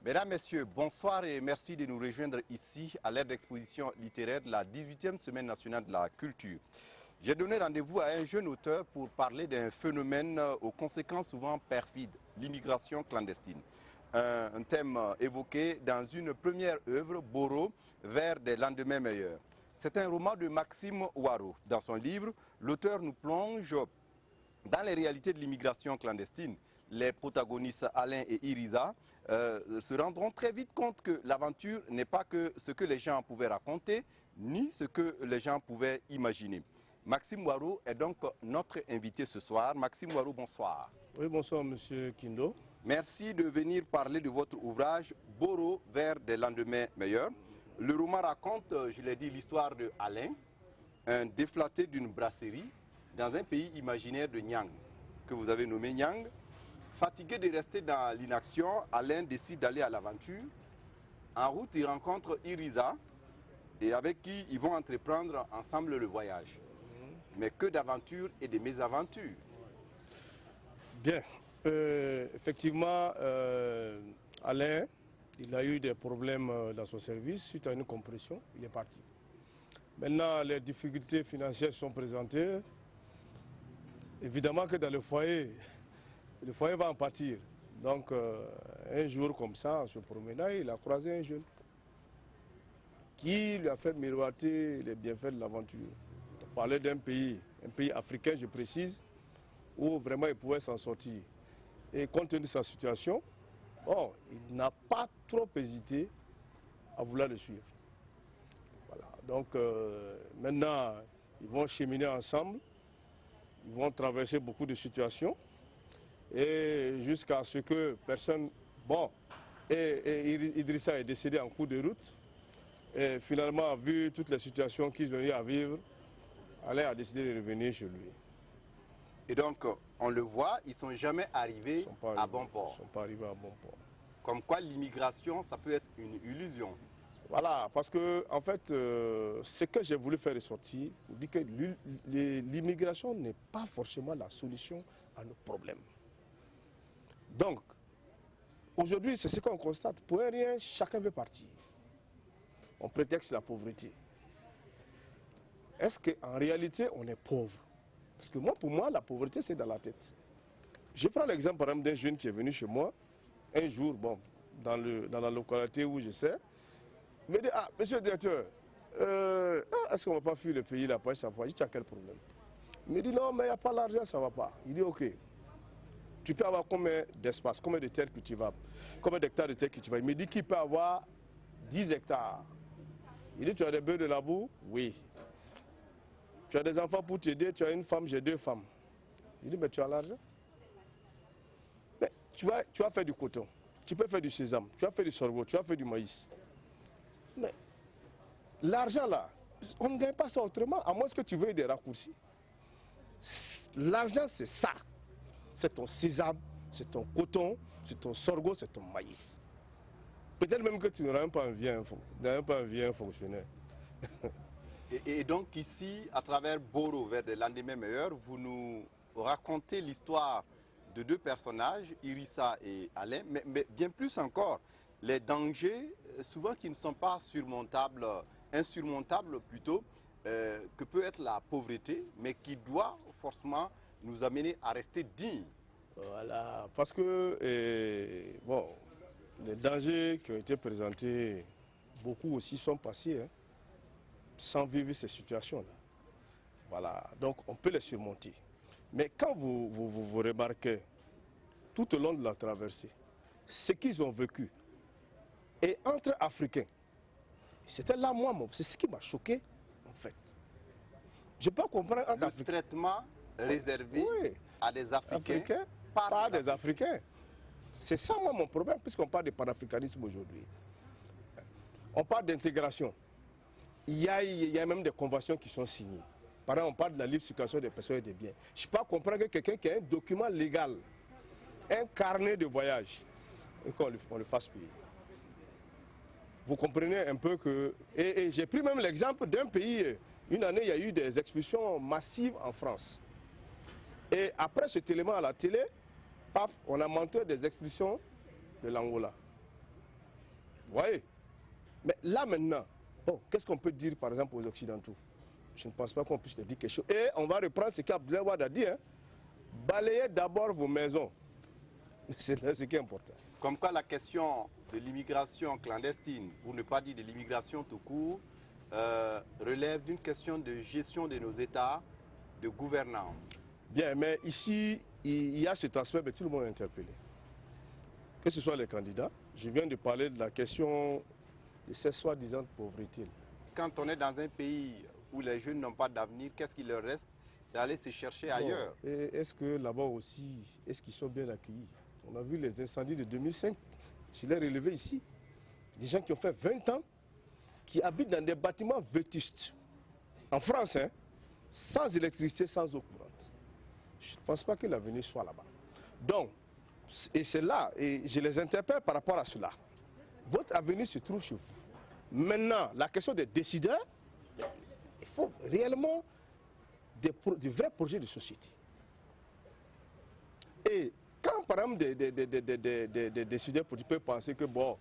Mesdames, Messieurs, bonsoir et merci de nous rejoindre ici à l'ère d'exposition littéraire de la 18e Semaine nationale de la culture. J'ai donné rendez-vous à un jeune auteur pour parler d'un phénomène aux conséquences souvent perfides, l'immigration clandestine. Un thème évoqué dans une première œuvre, Boro, vers des lendemains meilleurs. C'est un roman de Maxime Ouareau. Dans son livre, l'auteur nous plonge dans les réalités de l'immigration clandestine. Les protagonistes Alain et Irisa se rendront très vite compte que l'aventure n'est pas que ce que les gens pouvaient raconter, ni ce que les gens pouvaient imaginer. Maxime Ouareau est donc notre invité ce soir. Maxime Ouareau, bonsoir. Oui, bonsoir Monsieur Kindo. Merci de venir parler de votre ouvrage Boro vers des lendemains meilleurs. Le roman raconte, je l'ai dit, l'histoire de Alain, un déflaté d'une brasserie dans un pays imaginaire de Nyang, que vous avez nommé Nyang. Fatigué de rester dans l'inaction, Alain décide d'aller à l'aventure. En route, il rencontre Irisa, et avec qui ils vont entreprendre ensemble le voyage. Mais que d'aventures et de mésaventures. Bien. Effectivement, Alain, il a eu des problèmes dans son service suite à une compression. Il est parti. Maintenant, les difficultés financières sont présentées. Évidemment que dans le foyer va en partir. Donc, un jour comme ça, en se promenant, il a croisé un jeune qui lui a fait miroiter les bienfaits de l'aventure. On parlait d'un pays, un pays africain, je précise, où vraiment il pouvait s'en sortir. Et compte tenu de sa situation, bon, il n'a pas trop hésité à vouloir le suivre. Voilà. Donc, maintenant, ils vont cheminer ensemble. Ils vont traverser beaucoup de situations et jusqu'à ce que personne... Bon, et Idrissa est décédé en cours de route et finalement, vu toutes les situations qu'ils ont eu à vivre, Alain a décidé de revenir chez lui. Et donc, on le voit, ils ne sont jamais arrivés à bon port. Ils ne sont pas arrivés à bon port. Comme quoi l'immigration, ça peut être une illusion. Voilà, parce que en fait, ce que j'ai voulu faire ressortir, vous dit que l'immigration n'est pas forcément la solution à nos problèmes. Donc, aujourd'hui, c'est ce qu'on constate. Pour rien, chacun veut partir. On prétexte la pauvreté. Est-ce qu'en réalité, on est pauvre? Parce que moi, pour moi, la pauvreté, c'est dans la tête. Je prends l'exemple, par exemple, d'un jeune qui est venu chez moi, un jour, bon, dans la localité où je sais, il me dit, ah, monsieur le directeur, est-ce qu'on ne va pas fuir le pays là pour savoir? Je dis, tu as quel problème? Il me dit, non, mais il n'y a pas l'argent, ça ne va pas. Il dit, ok, tu peux avoir combien d'espace, combien de terres cultivables, combien d'hectares de terres cultivables? Il me dit qu'il peut avoir 10 hectares. Il dit, tu as des bœufs de labour? Oui. Tu as des enfants pour t'aider, tu as une femme, j'ai 2 femmes. Il dit, mais tu as l'argent? Mais tu vas faire du coton, tu peux faire du sésame, tu vas faire du sorgho, tu vas faire du maïs. Mais l'argent là, on ne gagne pas ça autrement, à moins que tu veuilles des raccourcis. L'argent c'est ça. C'est ton sésame, c'est ton coton, c'est ton sorgho, c'est ton maïs. Peut-être même que tu n'auras même pas un fonctionnaire. Et donc ici, à travers Boro, vers des lendemains meilleurs, vous nous racontez l'histoire de 2 personnages, Irisa et Alain, mais bien plus encore, les dangers, souvent qui ne sont pas surmontables, insurmontables plutôt, que peut être la pauvreté, mais qui doit forcément nous amener à rester dignes. Voilà, parce que, bon, les dangers qui ont été présentés, beaucoup aussi sont passés, hein, sans vivre ces situations-là. Voilà, donc on peut les surmonter. Mais quand vous remarquez, tout au long de la traversée, ce qu'ils ont vécu, et entre Africains, c'était là, moi, c'est ce qui m'a choqué, en fait. Je peux comprendre entre Le traitement réservé à des Africains par des Africains. C'est ça, moi, mon problème, puisqu'on parle de panafricanisme aujourd'hui. On parle d'intégration. Il y a même des conventions qui sont signées. Par exemple, on parle de la libre circulation des personnes et des biens. Je ne peux pas comprendre que quelqu'un qui a un document légal, un carnet de voyage, et qu'on le fasse payer. Vous comprenez un peu que... Et j'ai pris même l'exemple d'un pays, une année, il y a eu des expulsions massives en France. Et après cet élément à la télé, paf, on a montré des expulsions de l'Angola. Vous voyez? Mais là maintenant, bon, qu'est-ce qu'on peut dire par exemple aux Occidentaux? Je ne pense pas qu'on puisse te dire quelque chose. Et on va reprendre ce qu'Abdoulaye Wade a dit. Hein. Balayez d'abord vos maisons. C'est ce qui est important. Comme quoi la question de l'immigration clandestine, pour ne pas dire de l'immigration tout court, relève d'une question de gestion de nos États, de gouvernance. Bien, mais ici, il y a cet aspect, mais tout le monde est interpellé. Que ce soit les candidats, je viens de parler de la question de cette soi-disant pauvreté. Quand on est dans un pays où les jeunes n'ont pas d'avenir, qu'est-ce qui leur reste? C'est aller se chercher ailleurs. Et est-ce que là-bas aussi, est-ce qu'ils sont bien accueillis? On a vu les incendies de 2005, je l'ai relevé ici. Des gens qui ont fait 20 ans, qui habitent dans des bâtiments vétustes. En France, hein, sans électricité, sans eau courante. Je ne pense pas que l'avenir soit là-bas. Donc, et c'est là, et je les interpelle par rapport à cela. Votre avenir se trouve chez vous. Maintenant, la question des décideurs, il faut réellement des vrais projets de société. Et quand, par exemple, des décideurs politiques peuvent penser que, bon,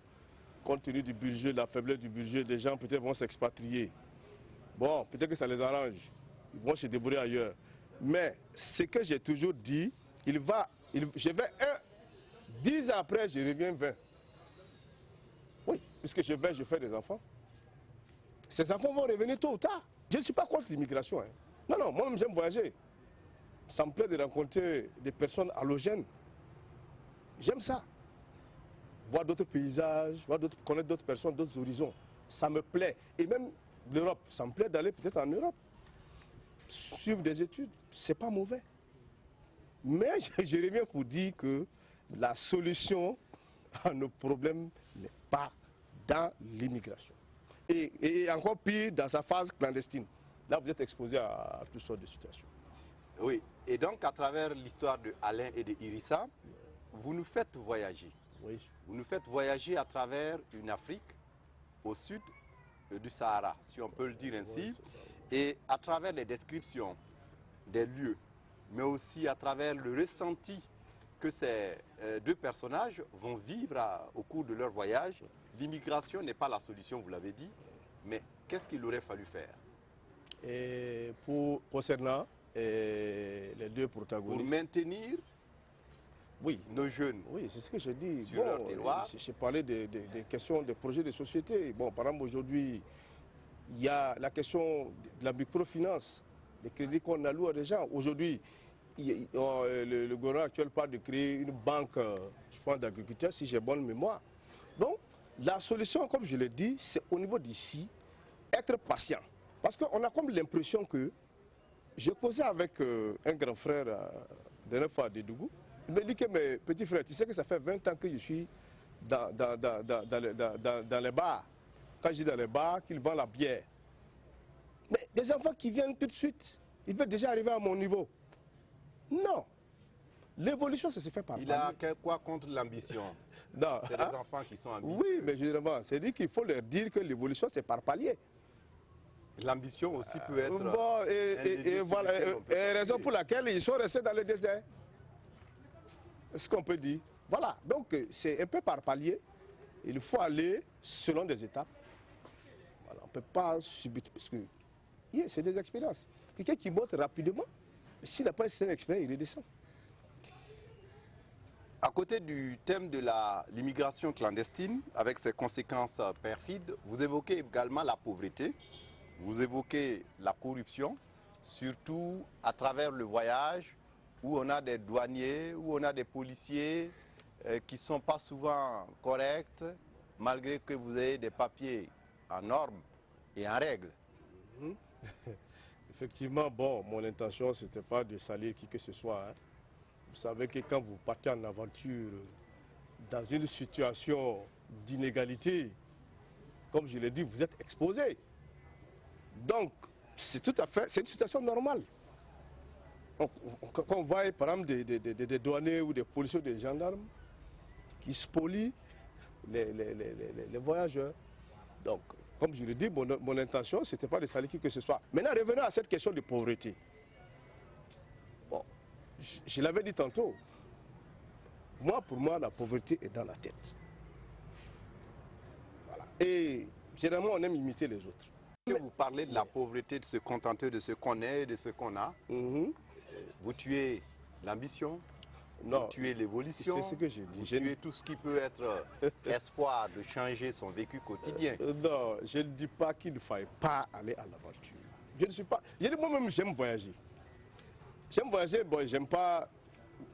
compte tenu du budget, de la faiblesse du budget, les gens peut-être vont s'expatrier. Bon, peut-être que ça les arrange. Ils vont se débrouiller ailleurs. Mais ce que j'ai toujours dit, je vais 10 ans après, je reviens 20. Oui, puisque je fais des enfants. Ces enfants vont revenir tôt ou tard. Je ne suis pas contre l'immigration. Hein. Non, non, moi-même j'aime voyager. Ça me plaît de rencontrer des personnes allogènes. J'aime ça. Voir d'autres paysages, connaître d'autres personnes, d'autres horizons. Ça me plaît. Et même l'Europe, ça me plaît d'aller peut-être en Europe. Suivre des études, c'est pas mauvais. Mais je reviens pour dire que la solution à nos problèmes n'est pas dans l'immigration. Et encore pire, dans sa phase clandestine. Là, vous êtes exposé à toutes sortes de situations. Oui, et donc à travers l'histoire de Alain et de Irissa, vous nous faites voyager. Oui. Vous nous faites voyager à travers une Afrique au sud du Sahara, si on peut le dire ainsi, Oui, c'est ça, oui. et à travers les descriptions des lieux, mais aussi à travers le ressenti que ces deux personnages vont vivre au cours de leur voyage. L'immigration n'est pas la solution, vous l'avez dit, mais qu'est-ce qu'il aurait fallu faire? Et concernant les deux protagonistes. Pour maintenir nos jeunes. Oui, c'est ce que je dis. Sur leur terroir. J'ai parlé des questions, des projets de société. Bon, par exemple, aujourd'hui, il y a la question de la microfinance, les crédits qu'on alloue à des gens. Aujourd'hui, le gouvernement actuel parle de créer une banque, je pense, d'agriculteurs, si j'ai bonne mémoire. Donc, la solution, comme je l'ai dit, c'est au niveau d'ici, être patient. Parce qu'on a comme l'impression que, j'ai causé avec un grand frère, la dernière fois à Dédougou, il me dit que mes petits frères, tu sais que ça fait 20 ans que je suis dans les bars. Quand je dis dans les bars, qu'ils vendent la bière. Mais des enfants qui viennent tout de suite, ils veulent déjà arriver à mon niveau. Non. L'évolution, ça se fait par Il a quoi contre l'ambition? Non. C'est les enfants qui sont ambitieux. Oui, mais généralement, c'est-à-dire qu'il faut leur dire que l'évolution, c'est par palier. L'ambition aussi peut être... Bon, et voilà, et raison pour laquelle ils sont restés dans le désert. Ce qu'on peut dire. Voilà, donc c'est un peu par palier. Il faut aller selon des étapes. Voilà, on ne peut pas subir, parce que c'est des expériences. Quelqu'un qui monte rapidement, s'il n'a pas une expérience, il redescend. À côté du thème de l'immigration clandestine, avec ses conséquences perfides, vous évoquez également la pauvreté, vous évoquez la corruption, surtout à travers le voyage, où on a des douaniers, où on a des policiers qui ne sont pas souvent corrects, malgré que vous ayez des papiers en normes et en règle. Effectivement, bon, mon intention, ce n'était pas de salir qui que ce soit. Hein. Vous savez que quand vous partez en aventure dans une situation d'inégalité, comme je l'ai dit, vous êtes exposé. Donc, c'est une situation normale. Quand on voit par exemple des douaniers ou des policiers ou des gendarmes qui spolient les voyageurs. Donc, comme je l'ai dit, mon intention, ce n'était pas de salir qui que ce soit. Maintenant, revenons à cette question de pauvreté. Bon, je l'avais dit tantôt. Pour moi, la pauvreté est dans la tête. Et généralement, on aime imiter les autres. Que vous parlez de la pauvreté, de se contenter de ce qu'on est et de ce qu'on a. Vous tuez l'ambition, vous tuez l'évolution, c'est ce que je dis. Vous tuez tout ce qui peut être espoir de changer son vécu quotidien. Non, je ne dis pas qu'il ne faille pas aller à l'aventure. Je ne suis pas... Moi-même, j'aime voyager. J'aime voyager, bon, j'aime pas...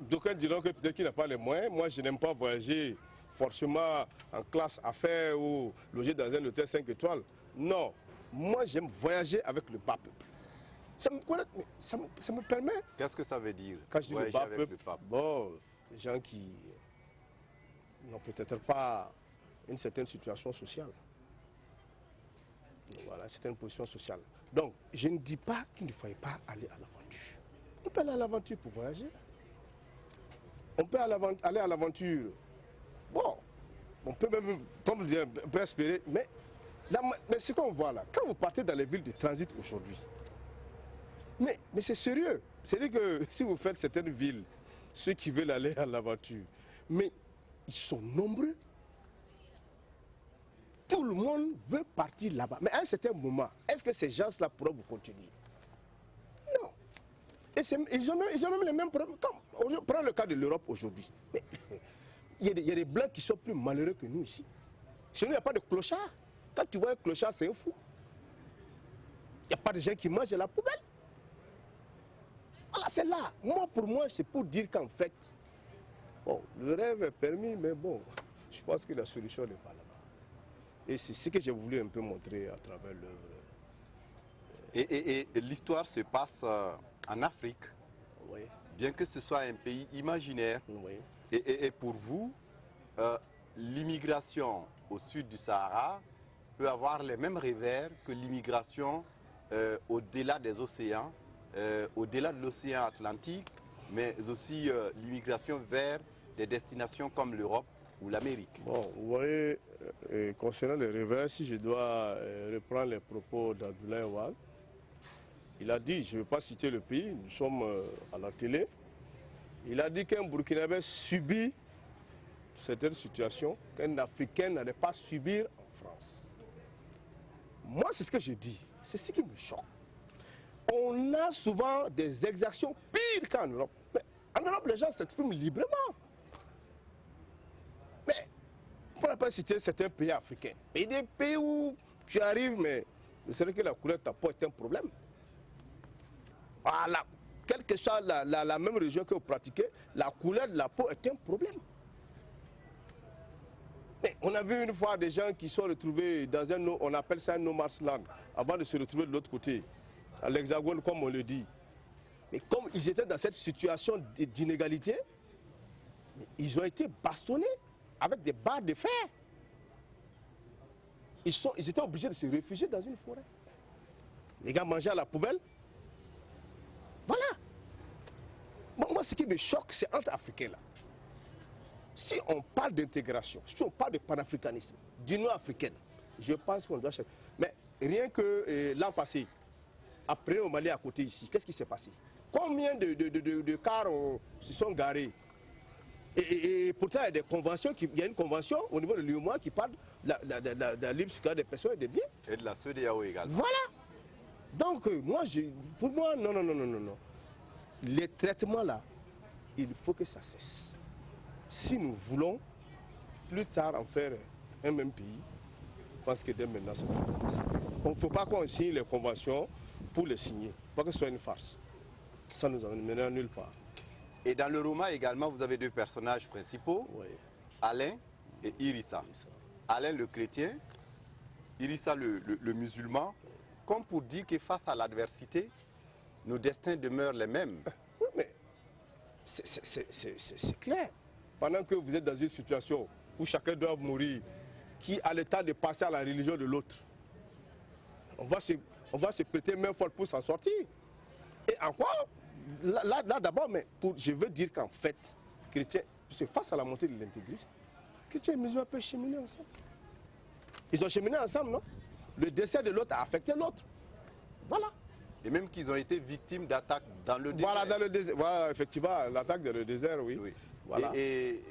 D'aucuns diront que peut-être qu'il n'a pas les moyens. Moi, je n'aime pas voyager forcément en classe affaires ou loger dans un hôtel 5 étoiles. Non, moi, j'aime voyager avec le bas peuple. Ça me permet... Qu'est-ce que ça veut dire, quand je dis le bas peuple, bon, des gens qui n'ont peut-être pas une certaine situation sociale. Voilà, une certaine position sociale. Donc, je ne dis pas qu'il ne faille pas aller à l'aventure. On peut aller à l'aventure pour voyager. On peut aller à l'aventure. Bon, on peut même, comme dire, on peut espérer, mais ce qu'on voit là, quand vous partez dans les villes de transit aujourd'hui, mais c'est sérieux. C'est-à-dire que si vous faites certaines villes, ceux qui veulent aller à l'aventure, mais ils sont nombreux. Tout le monde veut partir là-bas. Mais à un certain moment, est-ce que ces gens-là pourront vous continuer? Non. Et ils ont même les mêmes problèmes. On prend le cas de l'Europe aujourd'hui. Il y a des Blancs qui sont plus malheureux que nous ici. Chez nous, il n'y a pas de clochard. Quand tu vois un clochard, c'est un fou. Il n'y a pas de gens qui mangent à la poubelle. Voilà, c'est là. Pour moi, c'est pour dire qu'en fait, bon, le rêve est permis, mais bon, je pense que la solution n'est pas là-bas. Et c'est ce que j'ai voulu un peu montrer à travers l'œuvre. Et l'histoire se passe en Afrique, Oui. Bien que ce soit un pays imaginaire. Oui. Et pour vous, l'immigration au sud du Sahara peut avoir les mêmes revers que l'immigration au-delà des océans, au-delà de l'océan Atlantique, mais aussi l'immigration vers des destinations comme l'Europe ou l'Amérique. Bon, vous voyez, concernant les revers, si je dois reprendre les propos d'Abdoulaye Wade, il a dit, je ne vais pas citer le pays, nous sommes à la télé, il a dit qu'un Burkinabé subit certaines situations qu'un Africain n'allait pas subir en France. Moi, c'est ce que je dis, c'est ce qui me choque. On a souvent des exactions pires qu'en Europe. Mais en Europe, les gens s'expriment librement. Mais on n'a pas cité certains pays africains. Et des pays où tu arrives, mais c'est vrai que la couleur de ta peau est un problème. Voilà. Quelle que soit la même région que vous pratiquez, la couleur de la peau est un problème. Mais on a vu une fois des gens qui sont retrouvés dans un, on appelle ça un no man's land, avant de se retrouver de l'autre côté, à l'Hexagone comme on le dit. Mais comme ils étaient dans cette situation d'inégalité, ils ont été bastonnés avec des barres de fer. Ils étaient obligés de se réfugier dans une forêt. Les gars mangeaient à la poubelle. Voilà. Moi, ce qui me choque, c'est entre Africains là. Si on parle d'intégration, si on parle de panafricanisme, d'union africaine, je pense qu'on doit chercher. Mais rien que l'an passé, après au Mali à côté ici, qu'est-ce qui s'est passé? Combien de cars se sont garés? Et pourtant, il y a des conventions, il y a une convention au niveau de l'UEMOA qui parle de la libre circulation des personnes et des biens. Et de la CEDEAO également. Voilà. Donc, pour moi, non. Les traitements là, il faut que ça cesse. Si nous voulons plus tard en faire un même pays, parce que dès maintenant, ça peut commencer. Il ne faut pas qu'on signe les conventions pour les signer, pas que ce soit une farce. Ça nous emmènera nulle part. Et dans le roman également, vous avez deux personnages principaux, Oui. Alain et Irissa. Alain le chrétien, Irissa le musulman, comme pour dire que face à l'adversité, nos destins demeurent les mêmes. Oui, mais c'est clair. Pendant que vous êtes dans une situation où chacun doit mourir, qui a le temps de passer à la religion de l'autre, on va se prêter main forte pour s'en sortir. Et encore, là d'abord, mais je veux dire qu'en fait, chrétiens, face à la montée de l'intégrisme, chrétiens et musulmans peuvent cheminer ensemble. Ils ont cheminé ensemble, non? Le décès de l'autre a affecté l'autre. Voilà. Et même qu'ils ont été victimes d'attaques dans le désert. Voilà, dans le désert. Voilà, effectivement, l'attaque dans le désert, oui. Voilà. Et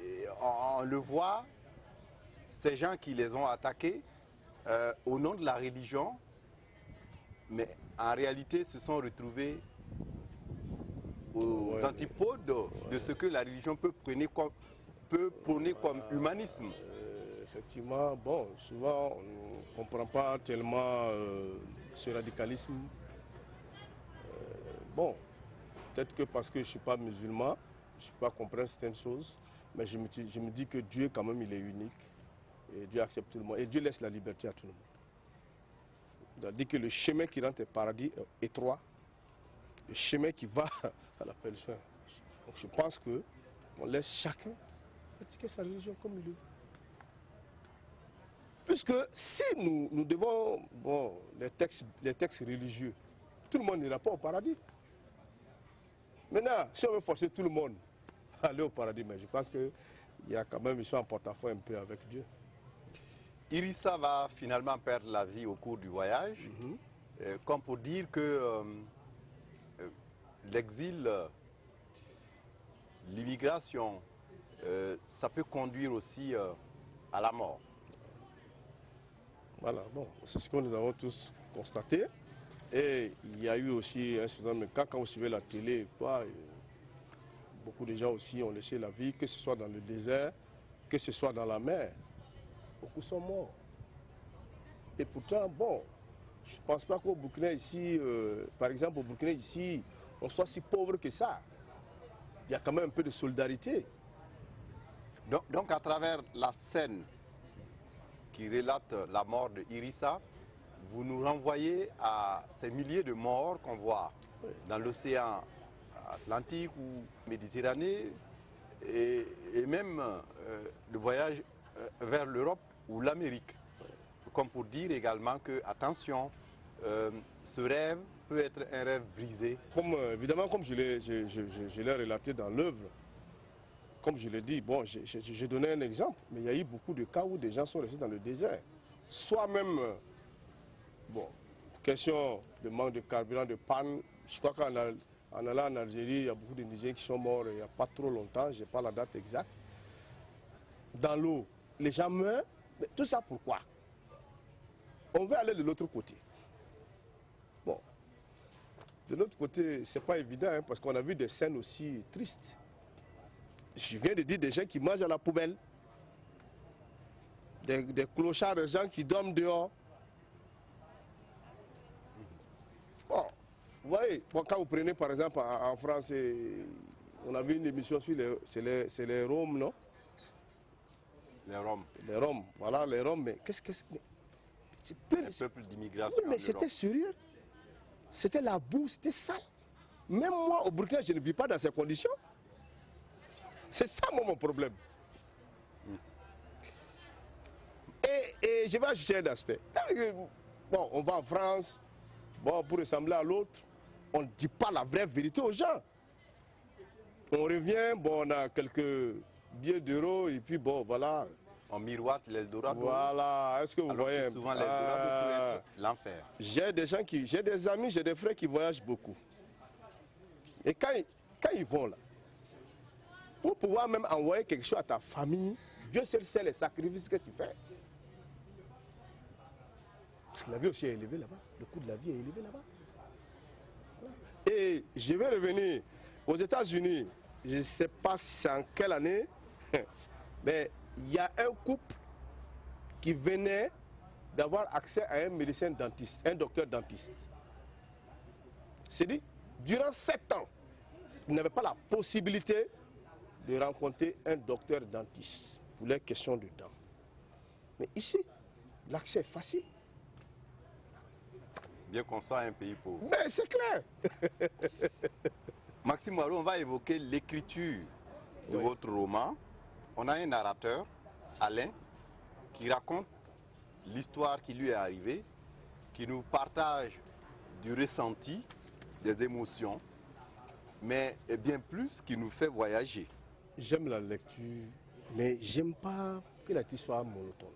on le voit, ces gens qui les ont attaqués au nom de la religion, mais en réalité se sont retrouvés aux antipodes de ce que la religion peut prôner comme humanisme. Effectivement, bon, souvent on ne comprend pas tellement ce radicalisme. Bon, peut-être que parce que je ne suis pas musulman, je ne peux pas comprendre certaines choses, mais je me dis que Dieu quand même il est unique et Dieu accepte tout le monde et Dieu laisse la liberté à tout le monde. C'est-à-dire que le chemin qui rentre au paradis est étroit, le chemin qui va à la perdition. Donc je pense qu'on laisse chacun pratiquer sa religion comme il veut. Puisque si nous devons, bon, les textes religieux, tout le monde n'ira pas au paradis. Maintenant, si on veut forcer tout le monde à aller au paradis, mais je pense qu'il y a quand même, ils sont en porte-à-faux un peu avec Dieu. Irissa va finalement perdre la vie au cours du voyage, comme pour dire que l'exil, l'immigration, ça peut conduire aussi à la mort. Voilà, bon, c'est ce que nous avons tous constaté. Et il y a eu aussi un certain nombre de cas, quand vous suivez la télé, beaucoup de gens aussi ont laissé la vie, que ce soit dans le désert, que ce soit dans la mer. Beaucoup sont morts. Et pourtant, bon, je ne pense pas qu'au Burkina ici, par exemple au Burkina ici, on soit si pauvre que ça. Il y a quand même un peu de solidarité. Donc à travers la scène qui relate la mort de Irissa, vous nous renvoyez à ces milliers de morts qu'on voit dans l'océan Atlantique ou Méditerranée et même le voyage vers l'Europe ou l'Amérique. Comme pour dire également que, attention, ce rêve peut être un rêve brisé. Évidemment, comme je l'ai relaté dans l'œuvre, comme je l'ai dit, bon, j'ai donné un exemple, mais il y a eu beaucoup de cas où des gens sont restés dans le désert. Soit même, bon, question de manque de carburant, de panne. Je crois qu'en allant en Algérie, il y a beaucoup de Nigériens qui sont morts il n'y a pas trop longtemps, je n'ai pas la date exacte. Dans l'eau, les gens meurent, mais tout ça pourquoi? On veut aller de l'autre côté. Bon, de l'autre côté, ce n'est pas évident, hein, parce qu'on a vu des scènes aussi tristes. Je viens de dire des gens qui mangent à la poubelle, des clochards, des gens qui dorment dehors. Bon, vous voyez, quand vous prenez par exemple en France, on a vu une émission sur les Roms, non? Les Roms. Les Roms, voilà, les Roms, mais qu'est-ce que c'est? Les peuples d'immigration. Oui, mais c'était sérieux. C'était la boue, c'était sale. Même moi, au Burkina, je ne vis pas dans ces conditions. C'est ça, moi, mon problème. Et je vais ajouter un aspect. Bon, on va en France, bon, pour ressembler à l'autre, on ne dit pas la vraie vérité aux gens. On revient, bon, on a quelques billets d'euros, et puis bon, voilà. On miroite l'Eldorado. Voilà, est-ce que vous voyez? Souvent, l'Eldorado peut être l'enfer. J'ai des amis, j'ai des frères qui voyagent beaucoup. Et quand ils vont là, pour pouvoir même envoyer quelque chose à ta famille, Dieu seul sait les sacrifices que tu fais. Parce que la vie aussi est élevée là-bas. Le coût de la vie est élevé là-bas. Voilà. Et je vais revenir aux États-Unis. Je ne sais pas si c'est en quelle année, mais il y a un couple qui venait d'avoir accès à un médecin dentiste, un docteur dentiste. C'est dit, durant 7 ans, ils n'avaient pas la possibilité de rencontrer un docteur dentiste pour les questions de dents. Mais ici, l'accès est facile. Bien qu'on soit un pays pauvre. Mais c'est clair. Maxime Ouarou, on va évoquer l'écriture de votre roman. On a un narrateur, Alain, qui raconte l'histoire qui lui est arrivée, qui nous partage du ressenti, des émotions, mais bien plus qui nous fait voyager. J'aime la lecture, mais j'aime pas que la lecture soit monotone.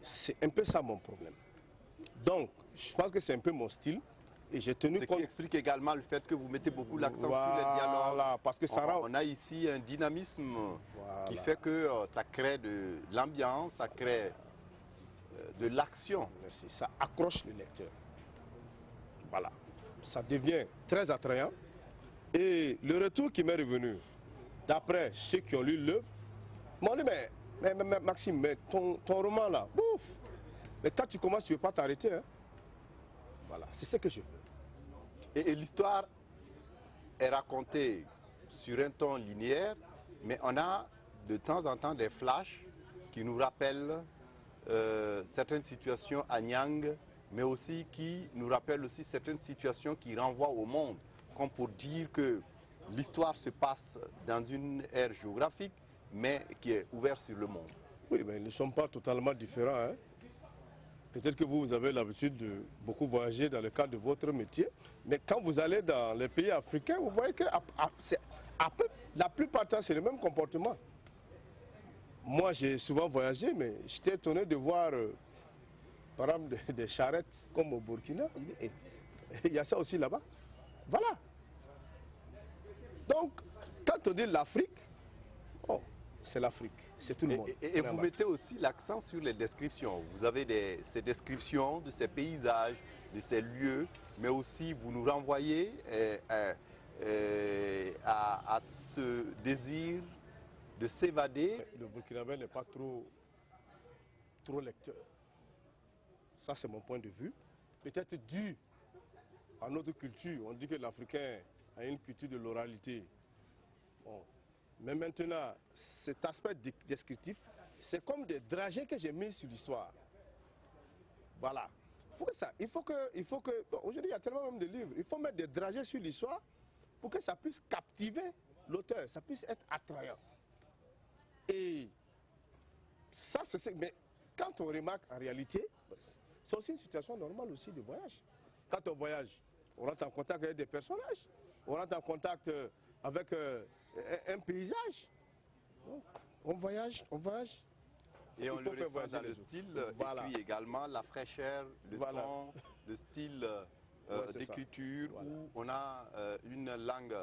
C'est un peu ça mon problème. Donc, je pense que c'est un peu mon style. Et j'ai tenu Ce compte. qui explique également le fait que vous mettez beaucoup l'accent Voilà, sur les dialogues. parce que ça rend... On a ici un dynamisme qui Voilà. fait que ça crée de l'ambiance, ça crée de l'action. Merci. Ça accroche le lecteur. Voilà. Ça devient très attrayant. Et le retour qui m'est revenu, d'après ceux qui ont lu l'œuvre, m'ont dit, mais Maxime, mais ton roman là, bouf. Mais quand tu commences, tu ne veux pas t'arrêter. Hein? Voilà, c'est ce que je veux. Et l'histoire est racontée sur un ton linéaire, mais on a de temps en temps des flashs qui nous rappellent certaines situations à Nyang, mais aussi qui nous rappellent aussi certaines situations qui renvoient au monde, comme pour dire que l'histoire se passe dans une ère géographique, mais qui est ouverte sur le monde. Oui, mais ils ne sont pas totalement différents. Hein? Peut-être que vous avez l'habitude de beaucoup voyager dans le cadre de votre métier, mais quand vous allez dans les pays africains, vous voyez que la plupart du temps, c'est le même comportement. Moi, j'ai souvent voyagé, mais j'étais étonné de voir, par exemple, des charrettes comme au Burkina. Il y a ça aussi là-bas. Voilà. Donc, quand on dit l'Afrique, oh, c'est l'Afrique, c'est tout le monde. Et vous mettez aussi l'accent sur les descriptions. Vous avez ces descriptions de ces paysages, de ces lieux, mais aussi vous nous renvoyez à ce désir de s'évader. Le Burkinabé n'est pas trop lecteur. Ça, c'est mon point de vue. Peut-être dû à notre culture. On dit que l'Africain a une culture de l'oralité. Bon. Mais maintenant, cet aspect descriptif, c'est comme des dragées que j'ai mis sur l'histoire. Voilà. Il faut que bon, aujourd'hui, il y a tellement même de livres. Il faut mettre des dragées sur l'histoire pour que ça puisse captiver l'auteur, ça puisse être attrayant. Et ça, c'est... Mais quand on remarque en réalité, c'est aussi une situation normale aussi de voyage. Quand on voyage, on rentre en contact avec des personnages, on rentre en contact avec un paysage. Donc, on voyage. Et on le ressent dans le style, voilà. Et puis également la fraîcheur, le ton, le style d'écriture, voilà. Où on a une langue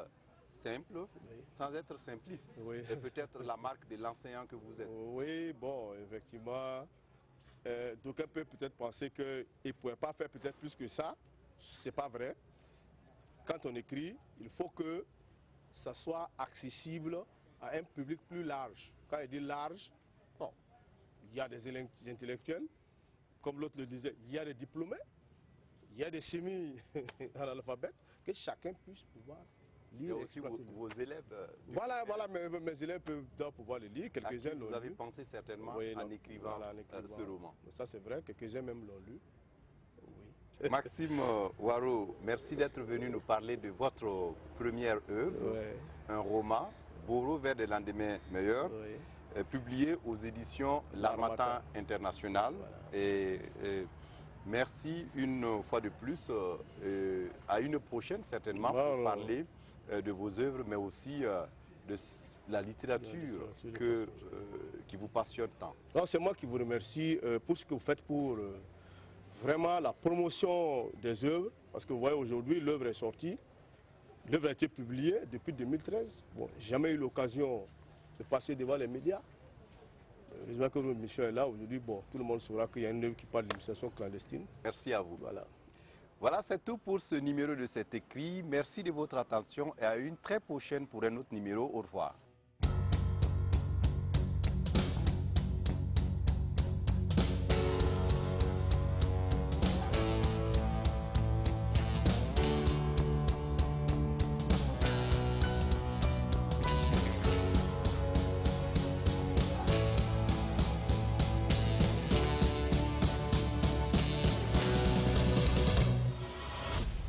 simple, oui. Sans être simpliste. Oui. Et peut-être la marque de l'enseignant que vous êtes. Oui, bon, effectivement, d'aucuns peuvent peut-être penser qu'ils ne pourraient pas faire peut-être plus que ça. Ce n'est pas vrai. Quand on écrit, il faut que ça soit accessible à un public plus large. Quand il dit large, bon, il y a des intellectuels, comme l'autre le disait, il y a des diplômés, il y a des semi-analphabètes, que chacun puisse pouvoir lire. Et aussi vos élèves. Voilà, mes élèves doivent pouvoir le lire. Quelques-uns l'ont lu. Vous avez pensé certainement en écrivant ce roman. Ça c'est vrai, quelques-uns même l'ont lu. Oui. Maxime Ouaro, merci d'être venu nous parler de votre première œuvre, un roman, Boro vers des lendemains meilleurs, publié aux éditions L'Harmattan International. Voilà. Et merci une fois de plus, à une prochaine certainement, pour parler de vos œuvres, mais aussi de la littérature qui vous passionne tant. C'est moi qui vous remercie pour ce que vous faites pour vraiment la promotion des œuvres, parce que vous voyez aujourd'hui l'œuvre est sortie, l'œuvre a été publiée depuis 2013. Bon, j'ai jamais eu l'occasion de passer devant les médias. Heureusement que notre mission est là aujourd'hui. Bon, tout le monde saura qu'il y a une œuvre qui parle d'immigration clandestine. Merci à vous. Voilà, c'est tout pour ce numéro de cet écrit. Merci de votre attention et à une très prochaine pour un autre numéro. Au revoir.